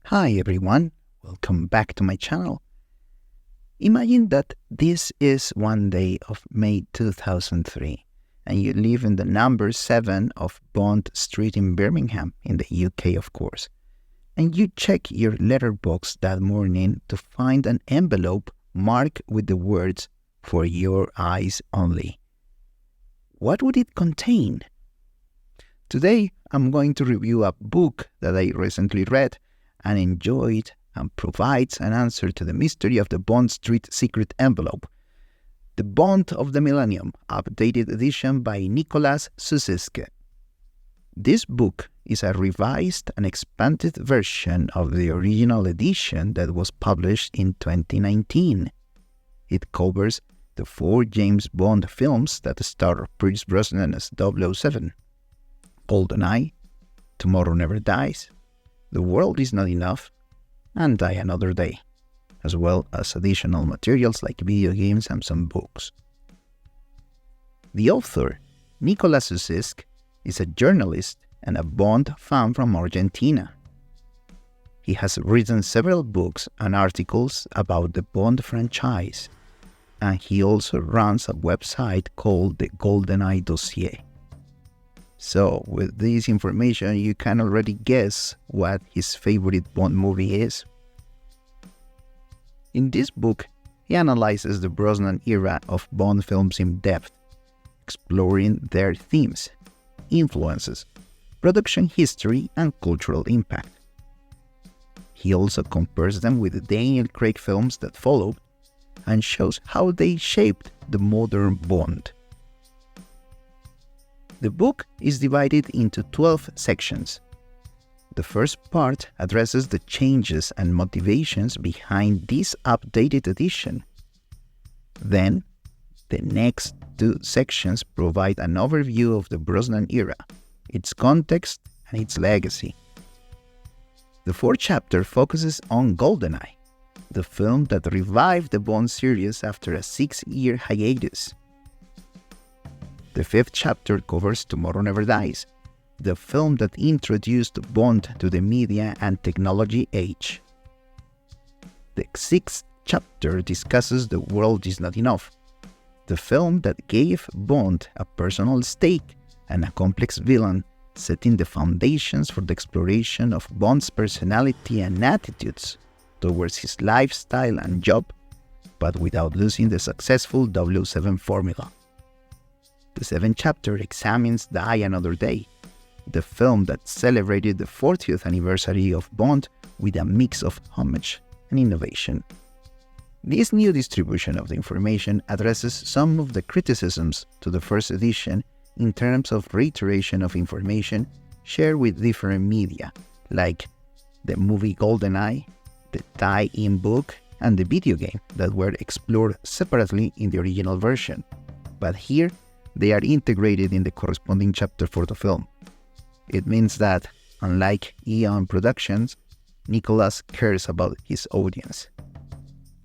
Hi everyone, welcome back to my channel. Imagine that this is one day of May 2003 and you live in the number 7 of Bond Street in Birmingham, in the UK of course, and you check your letterbox that morning to find an envelope marked with the words, "For your eyes only." What would it contain? Today I'm going to review a book that I recently read and enjoyed, and provides an answer to the mystery of the Bond Street secret envelope. The Bond of the Millennium, updated edition by Nicolás Suszczyk. This book is a revised and expanded version of the original edition that was published in 2019. It covers the 4 James Bond films that star Pierce Brosnan as 007, GoldenEye, Tomorrow Never Dies, The World Is Not Enough, and Die Another Day, as well as additional materials like video games and some books. The author, Nicolás Suszczyk, is a journalist and a Bond fan from Argentina. He has written several books and articles about the Bond franchise, and he also runs a website called the GoldenEye Dossier. So, with this information, you can already guess what his favorite Bond movie is. In this book, he analyzes the Brosnan era of Bond films in depth, exploring their themes, influences, production history, and cultural impact. He also compares them with the Daniel Craig films that followed and shows how they shaped the modern Bond. The book is divided into 12 sections. The first part addresses the changes and motivations behind this updated edition. Then, the next 2 sections provide an overview of the Brosnan era, its context, and its legacy. The 4th chapter focuses on GoldenEye, the film that revived the Bond series after a 6-year hiatus. The 5th chapter covers Tomorrow Never Dies, the film that introduced Bond to the media and technology age. The 6th chapter discusses The World Is Not Enough, the film that gave Bond a personal stake and a complex villain, setting the foundations for the exploration of Bond's personality and attitudes towards his lifestyle and job, but without losing the successful 007 formula. The 7th chapter examines Die Another Day, the film that celebrated the 40th anniversary of Bond with a mix of homage and innovation. This new distribution of the information addresses some of the criticisms to the first edition in terms of reiteration of information shared with different media, like the movie GoldenEye, the tie-in book, and the video game that were explored separately in the original version, but here they are integrated in the corresponding chapter for the film. It means that, unlike Eon Productions, Nicolás cares about his audience.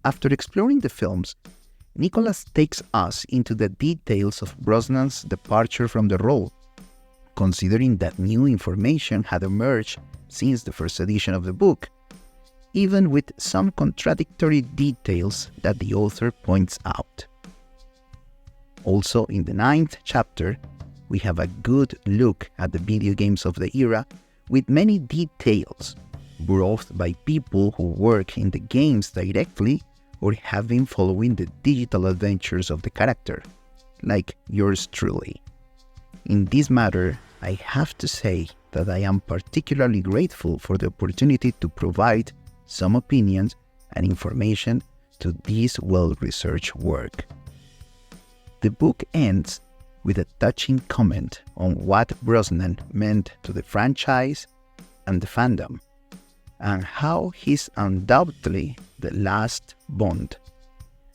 After exploring the films, Nicolás takes us into the details of Brosnan's departure from the role, considering that new information had emerged since the first edition of the book, even with some contradictory details that the author points out. Also, in the 9th chapter, we have a good look at the video games of the era with many details brought by people who work in the games directly or have been following the digital adventures of the character, like yours truly. In this matter, I have to say that I am particularly grateful for the opportunity to provide some opinions and information to this well-researched work. The book ends with a touching comment on what Brosnan meant to the franchise and the fandom, and how he's undoubtedly the last Bond,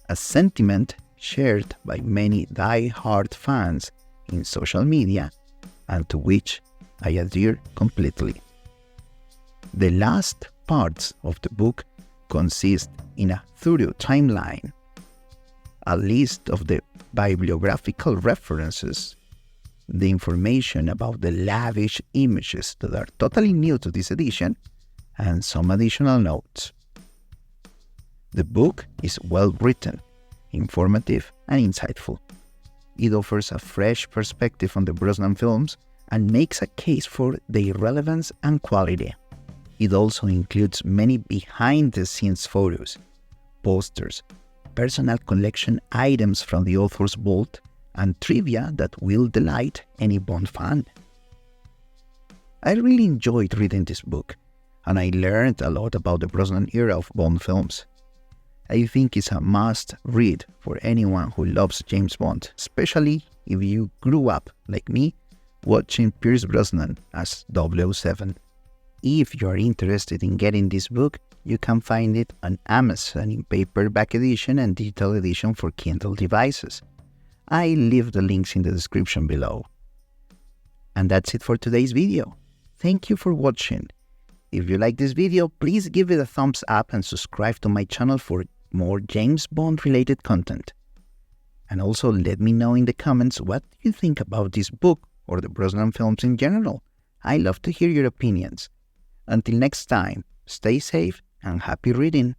a sentiment shared by many die-hard fans in social media and to which I adhere completely. The last parts of the book consist in a thorough timeline, a list of the bibliographical references, the information about the lavish images that are totally new to this edition, and some additional notes. The book is well written, informative, and insightful. It offers a fresh perspective on the Brosnan films and makes a case for their relevance and quality. It also includes many behind-the-scenes photos, posters, personal collection items from the author's vault, and trivia that will delight any Bond fan. I really enjoyed reading this book, and I learned a lot about the Brosnan era of Bond films. I think it's a must-read for anyone who loves James Bond, especially if you grew up, like me, watching Pierce Brosnan as 007. If you are interested in getting this book, you can find it on Amazon in paperback edition and digital edition for Kindle devices. I leave the links in the description below. And that's it for today's video. Thank you for watching. If you like this video, please give it a thumbs up and subscribe to my channel for more James Bond related content. And also let me know in the comments what you think about this book or the Brosnan films in general. I love to hear your opinions. Until next time, stay safe and happy reading.